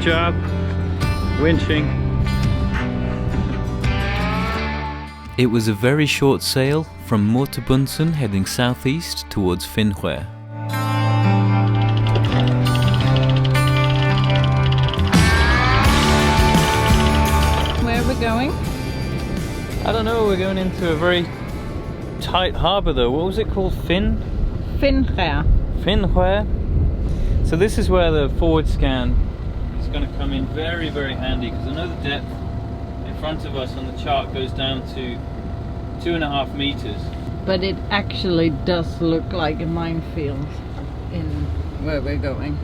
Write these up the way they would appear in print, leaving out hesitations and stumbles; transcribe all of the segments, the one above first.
job winching. It was a very short sail from Mörtö Bunsön heading southeast towards Finnskär. Where are we going? I don't know, we're going into a very tight harbour though. What was it called? Finnskär. Finnskär. So this is where the forward scan is going to come in very, very handy, because I know the depth in front of us on the chart goes down to 2.5 meters. But it actually does look like a minefield in where we're going.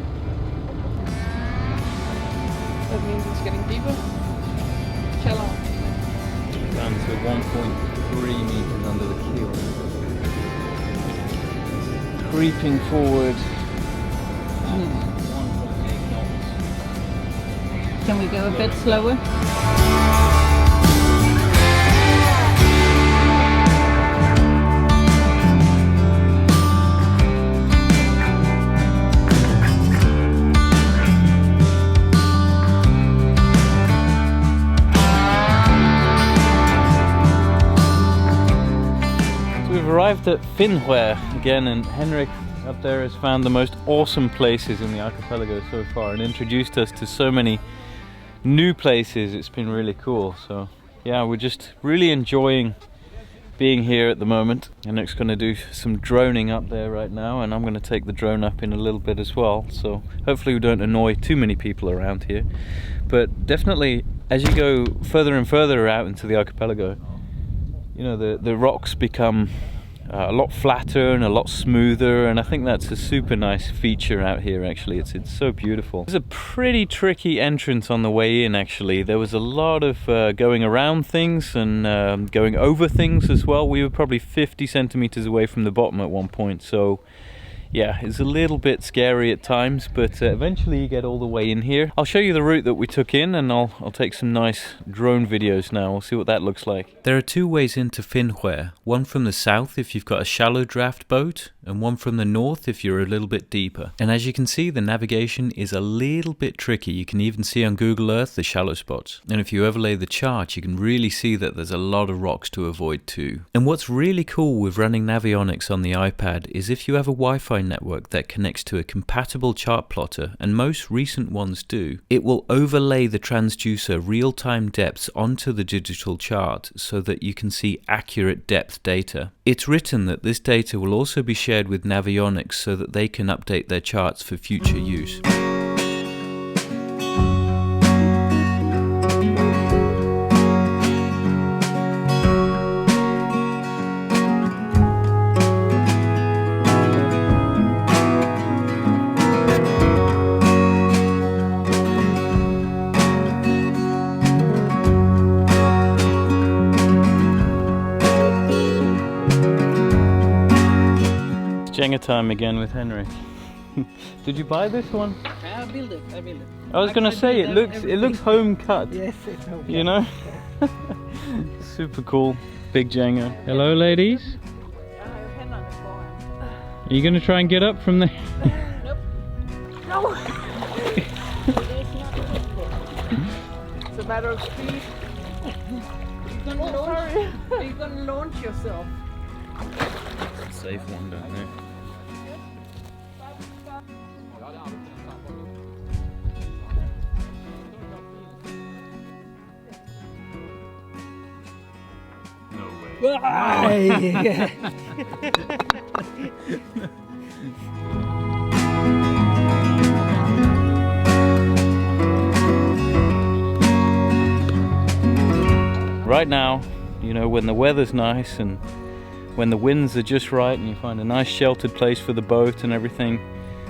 That means it's getting deeper. Shallow. Down to 1.3 meters under the keel. Creeping forward. 1.8 knots. Can we go a bit slower? We've arrived at Finnskär again, and Henrik up there has found the most awesome places in the archipelago so far and introduced us to so many new places. It's been really cool. So yeah, we're just really enjoying being here at the moment. Henrik's going to do some droning up there right now, and I'm going to take the drone up in a little bit as well. So hopefully we don't annoy too many people around here. But definitely as you go further and further out into the archipelago, you know, the rocks become a lot flatter and a lot smoother, and I think that's a super nice feature out here actually. It's so beautiful. There's a pretty tricky entrance on the way in actually. There was a lot of going around things and going over things as well. We were probably 50 centimeters away from the bottom at one point, so yeah, it's a little bit scary at times, but eventually you get all the way in here. I'll show you the route that we took in, and I'll take some nice drone videos now. We'll see what that looks like. There are two ways into Finnskär, one from the south if you've got a shallow draft boat, and one from the north if you're a little bit deeper. And as you can see, the navigation is a little bit tricky. You can even see on Google Earth the shallow spots. And if you overlay the chart, you can really see that there's a lot of rocks to avoid too. And what's really cool with running Navionics on the iPad is if you have a Wi-Fi network that connects to a compatible chart plotter, and most recent ones do, it will overlay the transducer real-time depths onto the digital chart so that you can see accurate depth data. It's written that this data will also be shared with Navionics so that they can update their charts for future use. Jenga time again with Henrik. Did you buy this one? I built it. I was gonna say it looks home cut. Yes, it's home cut. You know? Super cool. Big Jenga. Hello ladies. Are you gonna try and get up from there? Nope. No. It's a matter of speed. You're gonna launch yourself. Safe one down there. No way. Right now, you know, when the weather's nice and when the winds are just right and you find a nice sheltered place for the boat and everything,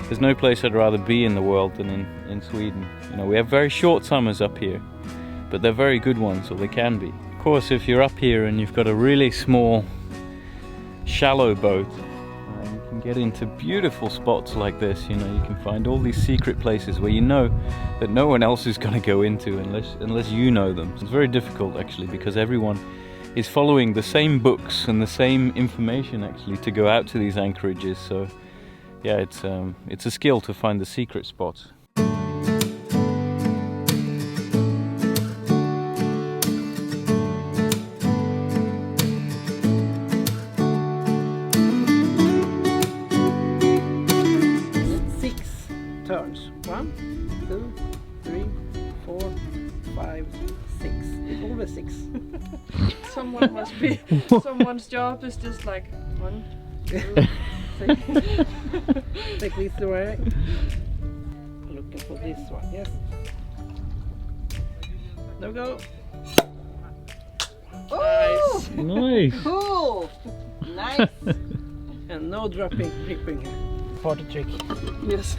there's no place I'd rather be in the world than in Sweden. You know, we have very short summers up here, but they're very good ones, or they can be. Of course, if you're up here and you've got a really small, shallow boat, you can get into beautiful spots like this. You know, you can find all these secret places where you know that no one else is going to go into unless you know them. It's very difficult actually, because everyone is following the same books and the same information actually to go out to these anchorages. So yeah, it's a skill to find the secret spots. always 6. Someone must be. Someone's job is just like 1, 2, 3. Take this away. Looking for this one, yes. There we go. Oh, Nice. cool. Nice. And no dripping here. Party trick. Yes.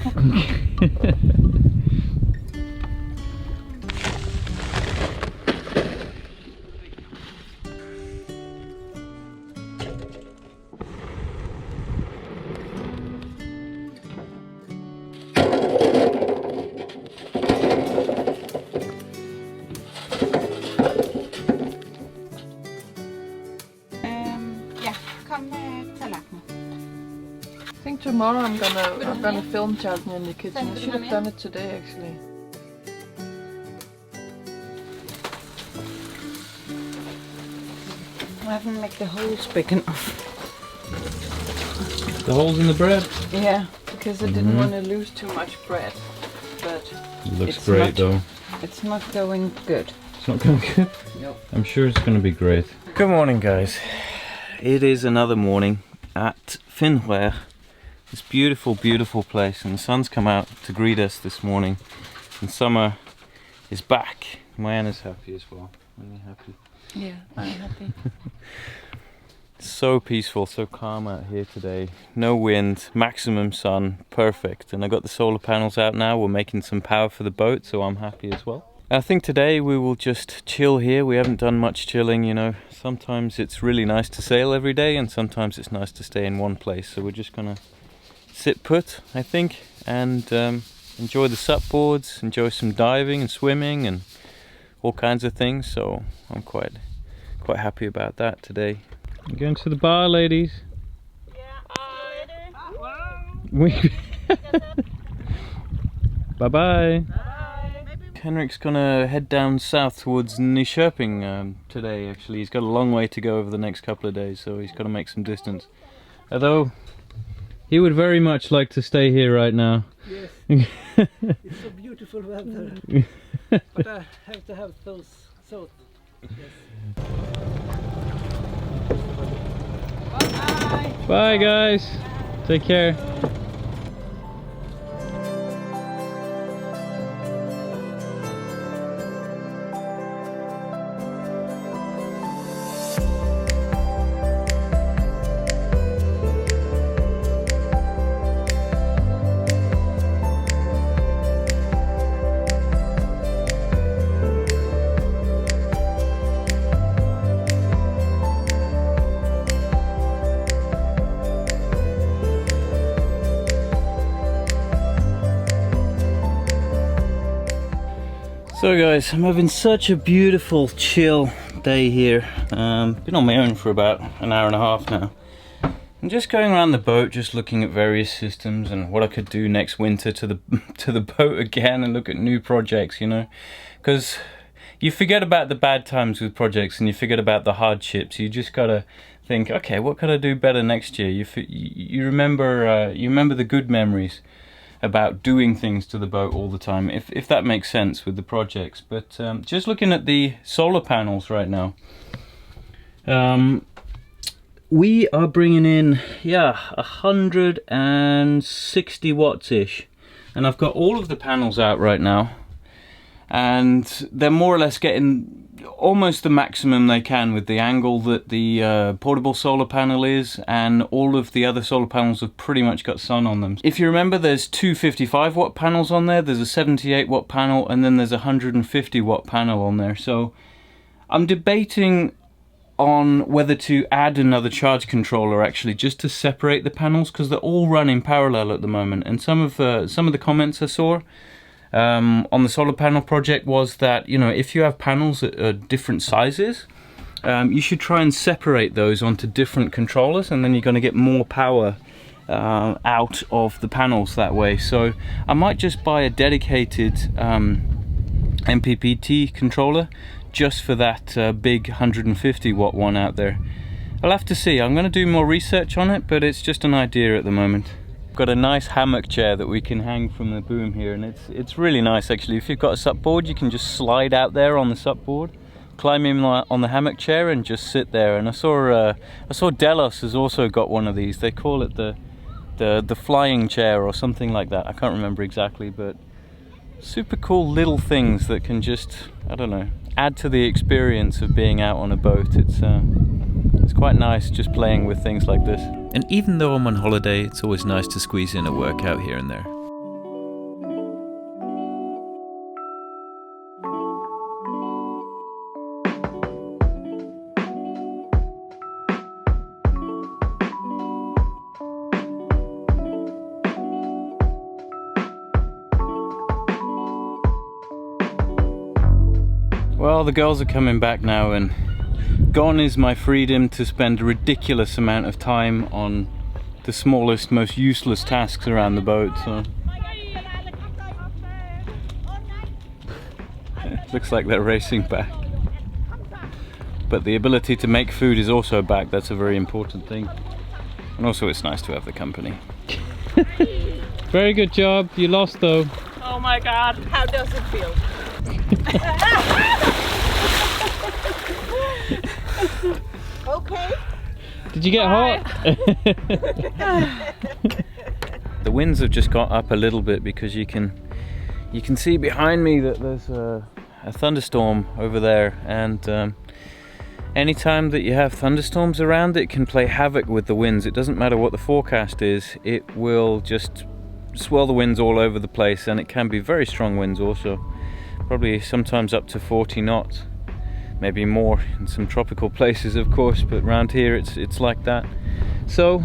I think tomorrow I'm gonna film Charlie in the kitchen. I should have done it today actually. I haven't made the holes big enough. The holes in the bread? Yeah, because I didn't want to lose too much bread. But It looks it's great not, though. It's not going good. It's not going good? Nope. I'm sure it's going to be great. Good morning, guys. It is another morning at Finnskär. This beautiful, beautiful place, and the sun's come out to greet us this morning. And summer is back. Marianne's happy as well. Are you happy? Yeah, I'm happy. So peaceful, so calm out here today. No wind, maximum sun, perfect. And I got the solar panels out now. We're making some power for the boat, so I'm happy as well. I think today we will just chill here. We haven't done much chilling, you know. Sometimes it's really nice to sail every day, and sometimes it's nice to stay in one place. So we're just gonna sit put, I think, and enjoy the sup boards, enjoy some diving and swimming and all kinds of things. So I'm quite happy about that today. You're going to the bar, ladies? Yeah, Bye-bye. Henrik's gonna head down south towards Nyköping today, actually. He's got a long way to go over the next couple of days, so he's got to make some distance. Although, he would very much like to stay here right now. Yes. It's so beautiful weather. But I have to have those salt. Yes. Bye. Bye, guys. Take care. So guys, I'm having such a beautiful chill day here. Been on my own for about an hour and a half now. I'm just going around the boat, just looking at various systems and what I could do next winter to the boat again, and look at new projects, you know, because you forget about the bad times with projects and you forget about the hardships. You just gotta think, okay, what could I do better next year? You remember the good memories about doing things to the boat all the time, if that makes sense with the projects. But just looking at the solar panels right now, we are bringing in 160 watts ish, and I've got all of the panels out right now, and they're more or less getting almost the maximum they can with the angle that the portable solar panel is, and all of the other solar panels have pretty much got sun on them. If you remember, there's two 55 watt panels on there, there's a 78 watt panel, and then there's a 150 watt panel on there. So I'm debating on whether to add another charge controller actually, just to separate the panels, because they're all running parallel at the moment. And some of the comments I saw on the solar panel project was that, you know, if you have panels at different sizes, you should try and separate those onto different controllers, and then you're going to get more power out of the panels that way. So I might just buy a dedicated MPPT controller just for that big 150 watt one out there. I'll have to see. I'm going to do more research on it, but it's just an idea at the moment. Got a nice hammock chair that we can hang from the boom here, and it's really nice actually. If you've got a sup board, you can just slide out there on the sup board, climb in on the hammock chair and just sit there. And I saw Delos has also got one of these. They call it the flying chair or something like that. I can't remember exactly, but super cool little things that can just, I don't know, add to the experience of being out on a boat. It's quite nice just playing with things like this. And even though I'm on holiday, it's always nice to squeeze in a workout here and there. Well, the girls are coming back now, and gone is my freedom to spend a ridiculous amount of time on the smallest, most useless tasks around the boat. So it looks like they're racing back. But the ability to make food is also back. That's a very important thing. And also it's nice to have the company. Very good job. You lost though. Oh my god, how does it feel? Okay. Did you get hot? The winds have just got up a little bit because you can see behind me that there's a thunderstorm over there, and anytime that you have thunderstorms around, it can play havoc with the winds. It doesn't matter what the forecast is, it will just swell the winds all over the place, and it can be very strong winds also. Probably sometimes up to 40 knots, maybe more in some tropical places of course, but around here it's like that. So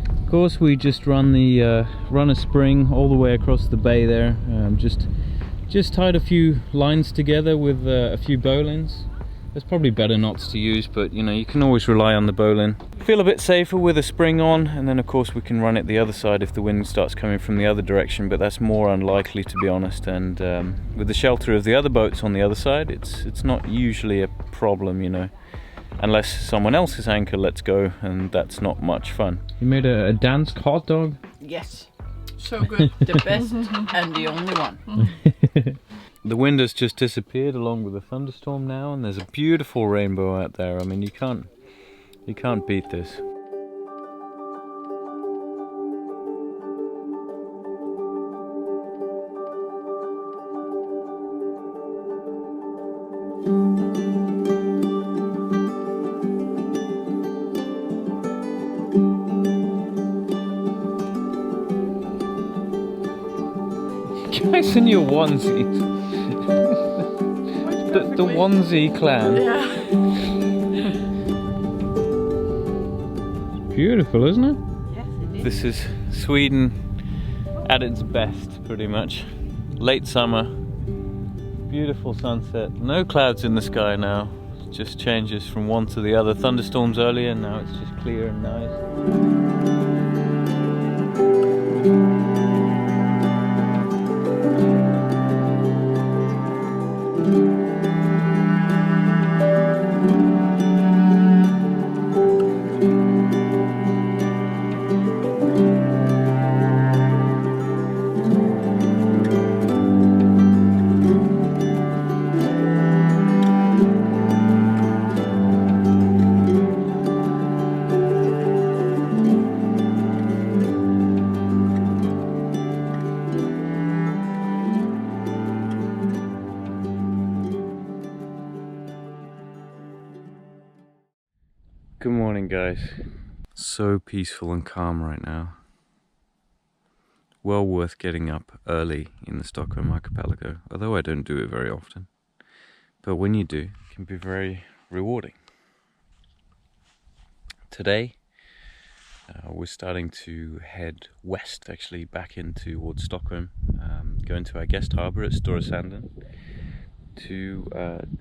of course we just run a spring all the way across the bay there. Just tied a few lines together with a few bowlines. There's probably better knots to use, but you know, you can always rely on the bowline. Feel a bit safer with a spring on, and then of course we can run it the other side if the wind starts coming from the other direction, but that's more unlikely to be honest. And with the shelter of the other boats on the other side, it's not usually a problem, you know, unless someone else's anchor lets go, and that's not much fun. You made a Dansk hot dog? Yes, So good. the best and the only one. The wind has just disappeared along with the thunderstorm now, and there's a beautiful rainbow out there. I mean, you can't beat this. Guys in your onesies. The onesie clan. Yeah. Beautiful, isn't it? Yes, it is. This is Sweden at its best, pretty much. Late summer, beautiful sunset. No clouds in the sky now. It just changes from one to the other. Thunderstorms earlier, now it's just clear and nice. Good morning, guys. So peaceful and calm right now. Well worth getting up early in the Stockholm archipelago, although I don't do it very often. But when you do, it can be very rewarding. Today, we're starting to head west, actually, back in towards Stockholm, going to our guest harbour at Stora Sanden to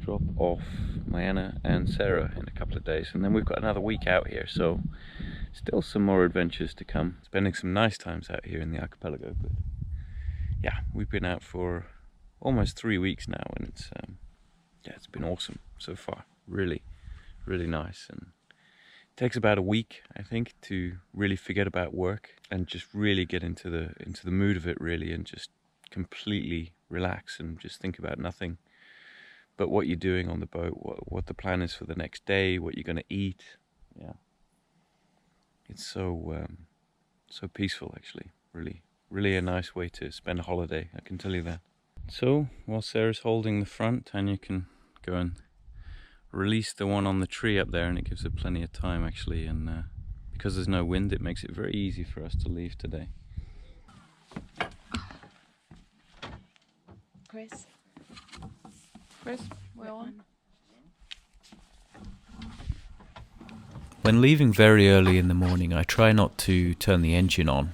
drop off Mariana and Sarah in a couple of days, and then we've got another week out here, so still some more adventures to come. Spending some nice times out here in the archipelago, but yeah, we've been out for almost 3 weeks now, and it's been awesome so far. Really nice. And it takes about a week, I think, to really forget about work and just really get into the mood of it, really, and just completely relax and just think about nothing but what you're doing on the boat, what the plan is for the next day, what you're going to eat. Yeah, it's so so peaceful actually. Really a nice way to spend a holiday, I can tell you that. So while Sarah's holding the front, Tanya can go and release the one on the tree up there, and it gives her plenty of time actually, and because there's no wind it makes it very easy for us to leave today. Chris, we're on. When leaving very early in the morning, I try not to turn the engine on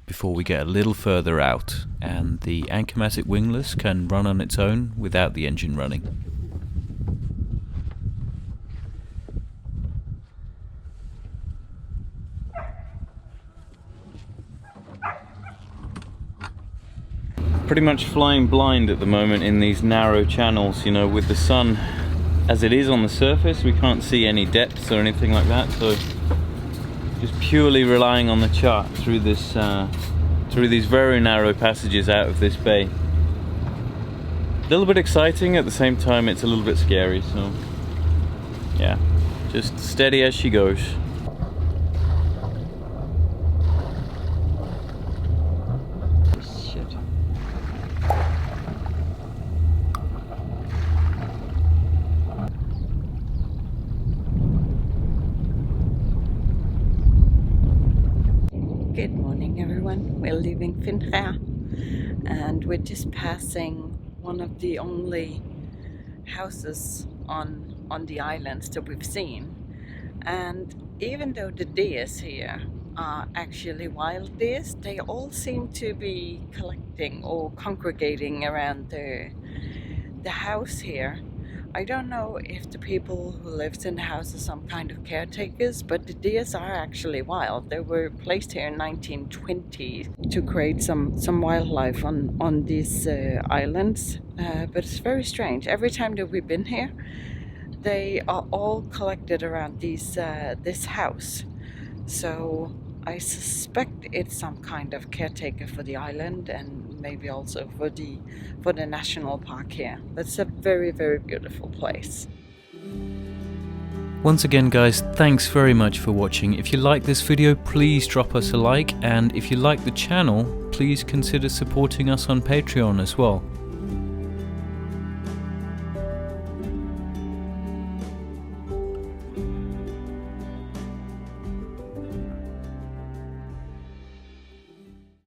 before we get a little further out, and the Anchormatic wingless can run on its own without the engine running. Pretty much flying blind at the moment in these narrow channels, you know, with the sun as it is on the surface. We can't see any depths or anything like that, so just purely relying on the chart through this through these very narrow passages out of this bay. A little bit exciting, at the same time it's a little bit scary, so yeah, just steady as she goes. Good morning everyone, we're leaving Finnskär and we're just passing one of the only houses on the islands that we've seen. And even though the deers here are actually wild deers, they all seem to be collecting or congregating around the house here. I don't know if the people who lived in the house are some kind of caretakers, but the deers are actually wild. They were placed here in 1920 to create some wildlife on these islands, but it's very strange. Every time that we've been here, they are all collected around this house. So I suspect it's some kind of caretaker for the island, and maybe also for the national park here. That's a very, very beautiful place. Once again guys, thanks very much for watching. If you like this video, please drop us a like, and if you like the channel, please consider supporting us on Patreon as well.